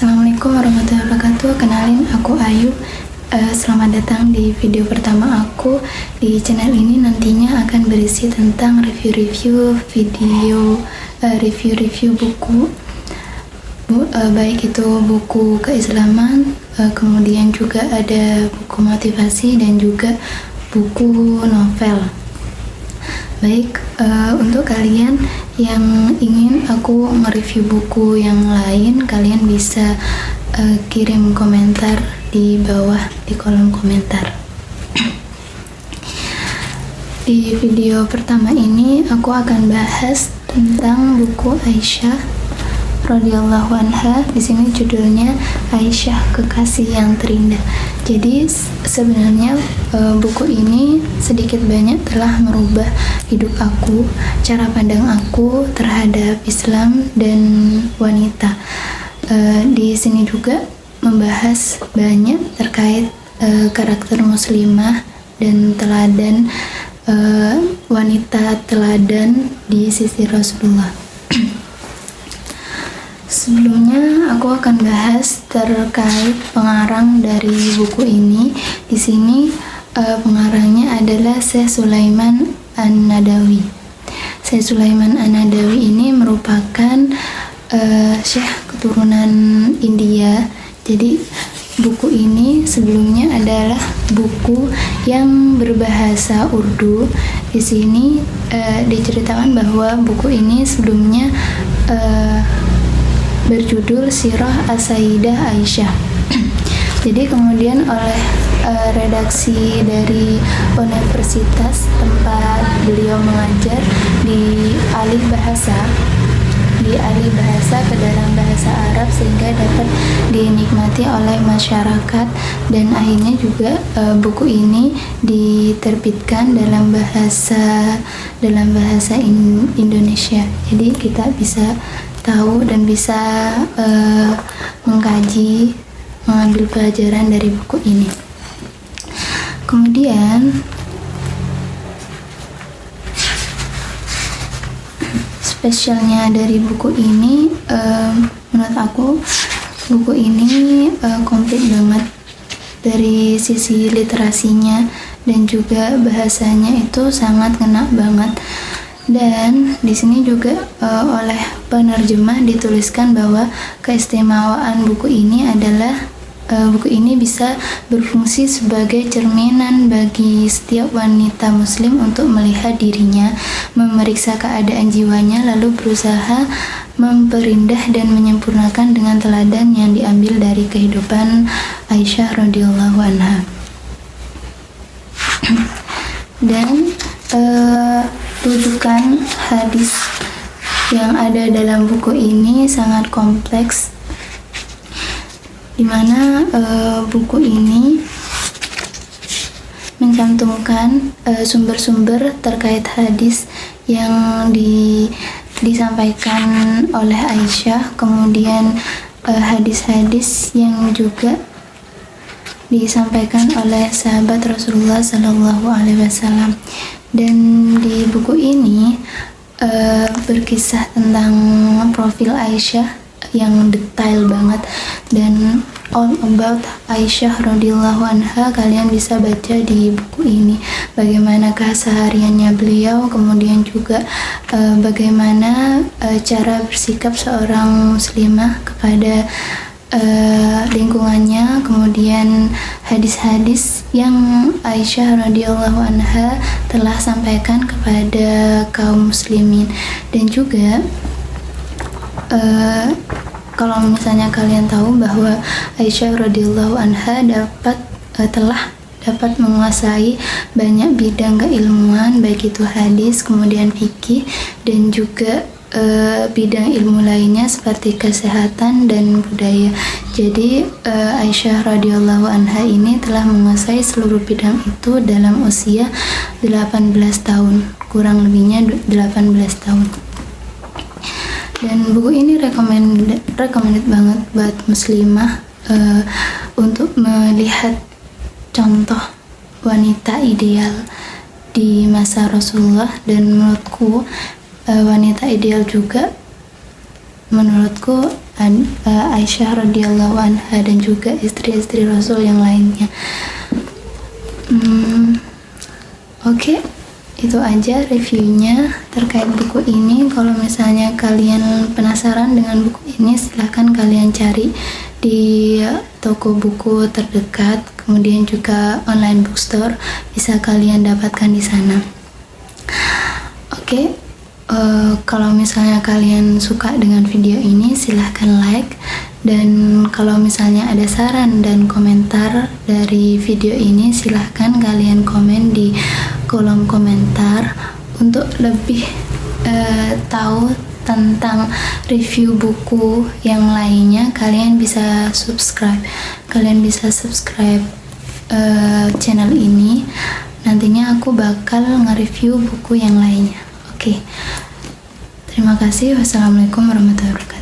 Assalamualaikum warahmatullahi wabarakatuh. Kenalin, aku Ayu. Selamat datang di video pertama aku. Di channel ini nantinya akan berisi tentang review-review video, review-review buku, baik itu buku keislaman, kemudian juga ada buku motivasi dan juga buku novel. Baik, untuk kalian yang ingin aku mereview buku yang lain, kalian bisa kirim komentar di bawah di kolom komentar. Di video pertama ini aku akan bahas tentang buku Aisyah radhiyallahu anha. Di sini judulnya Aisyah Kekasih yang Terindah. Jadi sebenarnya buku ini sedikit banyak telah merubah hidup aku, cara pandang aku terhadap Islam dan wanita. Di sini juga membahas banyak terkait karakter muslimah dan teladan wanita teladan di sisi Rasulullah. Sebelumnya aku akan bahas terkait pengarang dari buku ini. Di sini pengarangnya adalah Syekh Sulaiman An-Nadawi. Syekh Sulaiman An-Nadawi ini merupakan syekh keturunan India. Jadi buku ini sebelumnya adalah buku yang berbahasa Urdu. Di sini diceritakan bahwa buku ini sebelumnya berjudul Sirah As-Sayyidah Aisyah. Jadi kemudian oleh redaksi dari universitas tempat beliau mengajar dialih bahasa ke dalam bahasa Arab sehingga dapat dinikmati oleh masyarakat, dan akhirnya juga buku ini diterbitkan dalam bahasa Indonesia. Jadi kita bisa tahu dan bisa mengkaji, mengambil pelajaran dari buku ini. Kemudian spesialnya dari buku ini, menurut aku buku ini komplit banget dari sisi literasinya, dan juga bahasanya itu sangat ngena banget. Dan di sini juga oleh penerjemah dituliskan bahwa keistimewaan buku ini adalah buku ini bisa berfungsi sebagai cerminan bagi setiap wanita muslim untuk melihat dirinya, memeriksa keadaan jiwanya, lalu berusaha memperindah dan menyempurnakan dengan teladan yang diambil dari kehidupan Aisyah radhiyallahu anha. Dan rujukan hadis yang ada dalam buku ini sangat kompleks, di mana buku ini mencantumkan sumber-sumber terkait hadis yang disampaikan oleh Aisyah, kemudian hadis-hadis yang juga disampaikan oleh sahabat Rasulullah Sallallahu Alaihi Wasallam. Dan di buku ini berkisah tentang profil Aisyah yang detail banget, dan all about Aisyah radhiyallahu anha kalian bisa baca di buku ini. Bagaimana kesehariannya beliau, kemudian juga bagaimana cara bersikap seorang muslimah kepada lingkungannya, kemudian hadis-hadis yang Aisyah radhiyallahu anha telah sampaikan kepada kaum muslimin. Dan juga kalau misalnya kalian tahu bahwa Aisyah radhiyallahu anha telah dapat menguasai banyak bidang keilmuan, baik itu hadis, kemudian fikih, dan juga bidang ilmu lainnya seperti kesehatan dan budaya. Jadi Aisyah radhiyallahu anha ini telah menguasai seluruh bidang itu dalam usia 18 tahun, kurang lebihnya 18 tahun. Dan buku ini recommended banget buat muslimah untuk melihat contoh wanita ideal di masa Rasulullah. Dan menurutku wanita ideal juga menurutku Aisyah radhiyallahu anha dan juga istri-istri Rasul yang lainnya. Oke, itu aja reviewnya terkait buku ini. Kalau misalnya kalian penasaran dengan buku ini, silahkan kalian cari di toko buku terdekat, kemudian juga online bookstore, bisa kalian dapatkan di sana. Oke, kalau misalnya kalian suka dengan video ini, silahkan like. Dan kalau misalnya ada saran dan komentar dari video ini, silahkan kalian komen di kolom komentar. Untuk lebih tahu tentang review buku yang lainnya, kalian bisa subscribe channel ini. Nantinya aku bakal nge-review buku yang lainnya. Oke. Terima kasih. Wassalamualaikum warahmatullahi wabarakatuh.